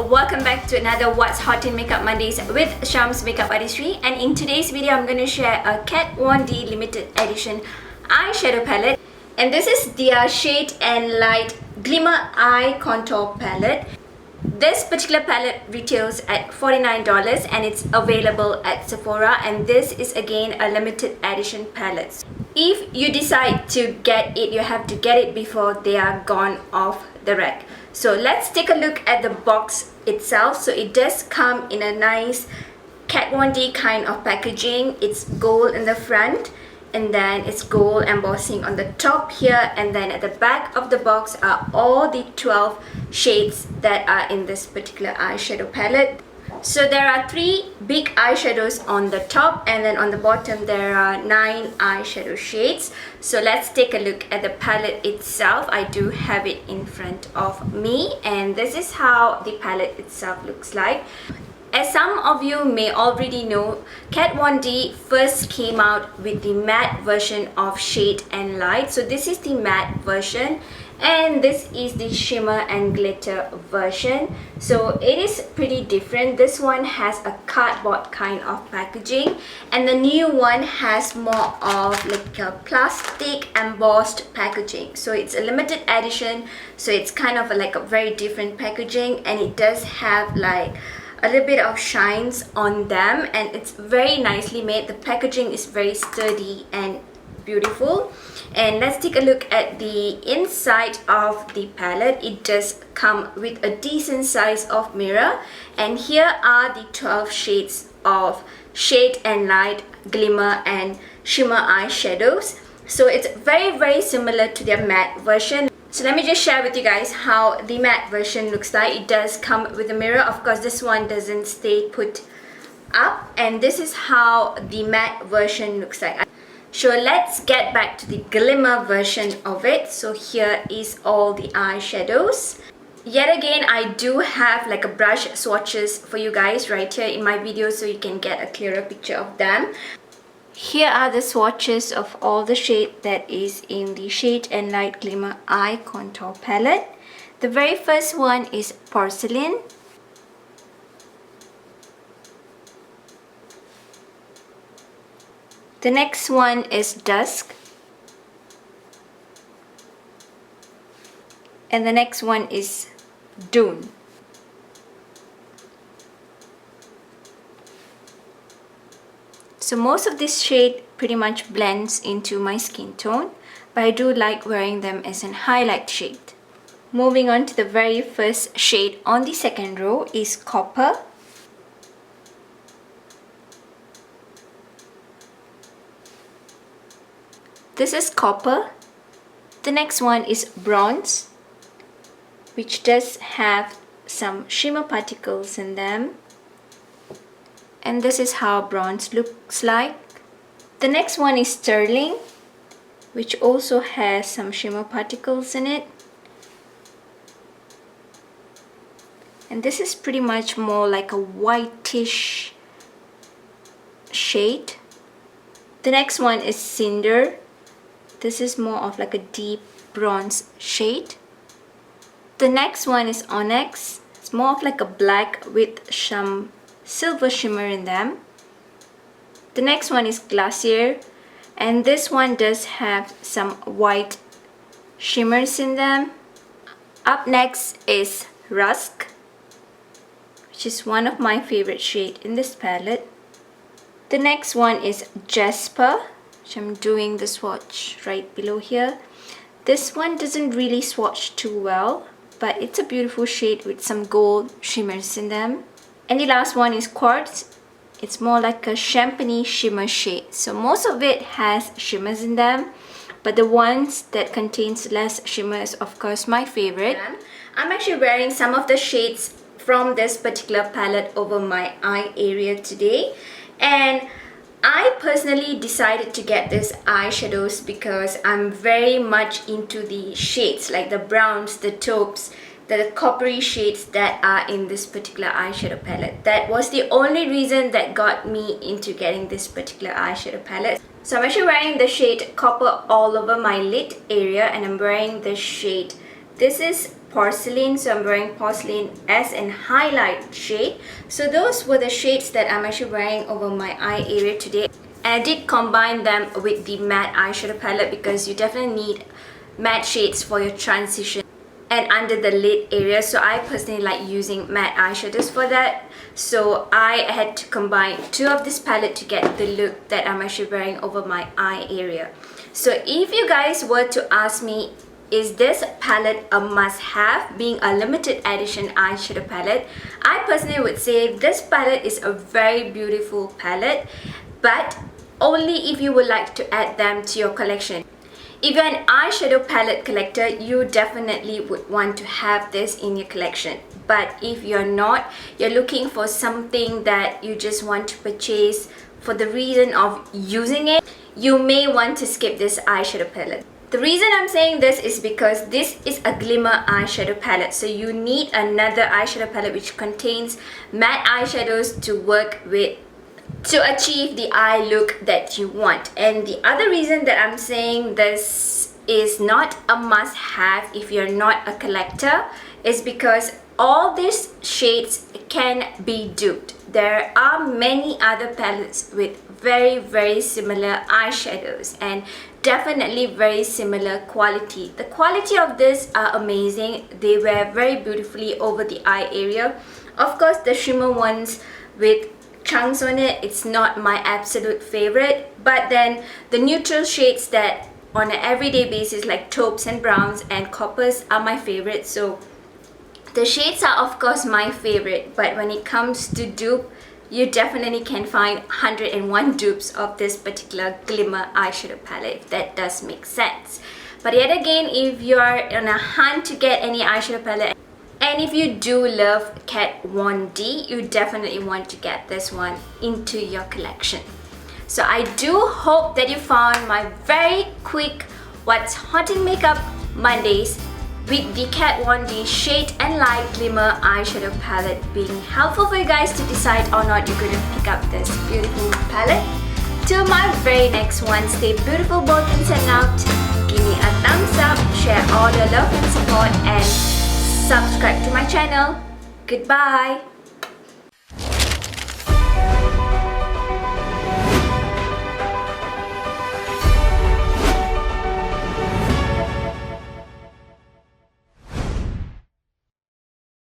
welcome back to another What's Hot in Makeup Mondays with Sham's Makeup Artistry, and in today's video I'm going to share a Kat Von D Limited Edition Eyeshadow Palette, and this is their Shade and Light Glimmer Eye Contour Palette. This particular palette retails at $49 and it's available at Sephora, and this is again a limited edition palette. If you decide to get it, you have to get it before they are gone off the rack. So let's take a look at the box itself. So it does come in a nice Kat Von D kind of packaging. It's gold in the front, and then it's gold embossing on the top here, and then at the back of the box are all the 12 shades that are in this particular eyeshadow palette. So there are 3 big eyeshadows on the top, and then on the bottom there are 9 eyeshadow shades. So let's take a look at the palette itself. I do have it in front of me, and this is how the palette itself looks like. As some of you may already know, Kat Von D first came out with the matte version of Shade and Light. So this is the matte version, and this is the shimmer and glitter version. So it is pretty different. This one has a cardboard kind of packaging, and the new one has more of like a plastic embossed packaging. So it's a limited edition, so it's kind of like a very different packaging, and it does have like a little bit of shines on them, and it's very nicely made. The packaging is very sturdy and beautiful. And let's take a look at the inside of the palette. It does come with a decent size of mirror, and here are the 12 shades of Shade and Light, Glimmer and Shimmer eyeshadows. So it's very similar to their matte version. So let me just share with you guys how the matte version looks like. It does come with a mirror. Of course, this one doesn't stay put up, and this is how the matte version looks like. So let's get back to the glimmer version of it. So here is all the eyeshadows. Yet again, I do have like a brush swatches for you guys right here in my video, so you can get a clearer picture of them. Here are the swatches of all the shade that is in the Shade and Light Glimmer Eye Contour Palette. The very first one is Porcelain. The next one is Dusk. And the next one is Dune. So most of this shade pretty much blends into my skin tone, but I do like wearing them as an highlight shade. Moving on to the very first shade on the second row is Copper. This is Copper. The next one is Bronze, which does have some shimmer particles in them. And this is how bronze looks like. The next one is Sterling, which also has some shimmer particles in it. And this is pretty much more like a whitish shade. The next one is Cinder. This is more of like a deep bronze shade. The next one is Onyx. It's more of like a black with some silver shimmer in them. The next one is Glacier, and this one does have some white shimmers in them. Up next is Rusk, which is one of my favorite shades in this palette. The next one is Jasper, which I'm doing the swatch right below here. This one doesn't really swatch too well, but it's a beautiful shade with some gold shimmers in them. And the last one is Quartz. It's more like a champagne shimmer shade. So most of it has shimmers in them, but the ones that contains less shimmer is of course my favorite. I'm actually wearing some of the shades from this particular palette over my eye area today, and I personally decided to get these eyeshadows because I'm very much into the shades like the browns, the taupes, the coppery shades that are in this particular eyeshadow palette. That was the only reason that got me into getting this particular eyeshadow palette. So I'm actually wearing the shade Copper all over my lid area, and I'm wearing the shade, this is Porcelain. So I'm wearing Porcelain as an highlight shade. So those were the shades that I'm actually wearing over my eye area today. And I did combine them with the matte eyeshadow palette because you definitely need matte shades for your transition and under the lid area. So I personally like using matte eyeshadows for that. So I had to combine two of this palette to get the look that I'm actually wearing over my eye area. So if you guys were to ask me, is this palette a must-have, being a limited edition eyeshadow palette, I personally would say this palette is a very beautiful palette, but only if you would like to add them to your collection. If you're an eyeshadow palette collector, you definitely would want to have this in your collection. But if you're not, you're looking for something that you just want to purchase for the reason of using it, you may want to skip this eyeshadow palette. The reason I'm saying this is because this is a Glimmer eyeshadow palette. So you need another eyeshadow palette which contains matte eyeshadows to work with to achieve the eye look that you want. And the other reason that I'm saying this is not a must-have if you're not a collector is because all these shades can be duped. There are many other palettes with very similar eyeshadows and definitely very similar quality. The quality of this are amazing. They wear very beautifully over the eye area. Of course, the shimmer ones with chunks on it, it's not my absolute favorite, but then the neutral shades that on an everyday basis like taupes and browns and coppers are my favorite. So the shades are of course my favorite, but when it comes to dupe, you definitely can find 101 dupes of this particular Glimmer eyeshadow palette, if that does make sense. But yet again, if you're on a hunt to get any eyeshadow palette, and if you do love Kat Von D, you definitely want to get this one into your collection. So I do hope that you found my very quick What's Hot in Makeup Mondays with the Kat Von D Shade and Light Glimmer eyeshadow palette being helpful for you guys to decide or not you're going to pick up this beautiful palette. Till my very next one, stay beautiful both inside and out. Give me a thumbs up, share all your love and support, and subscribe to my channel. Goodbye.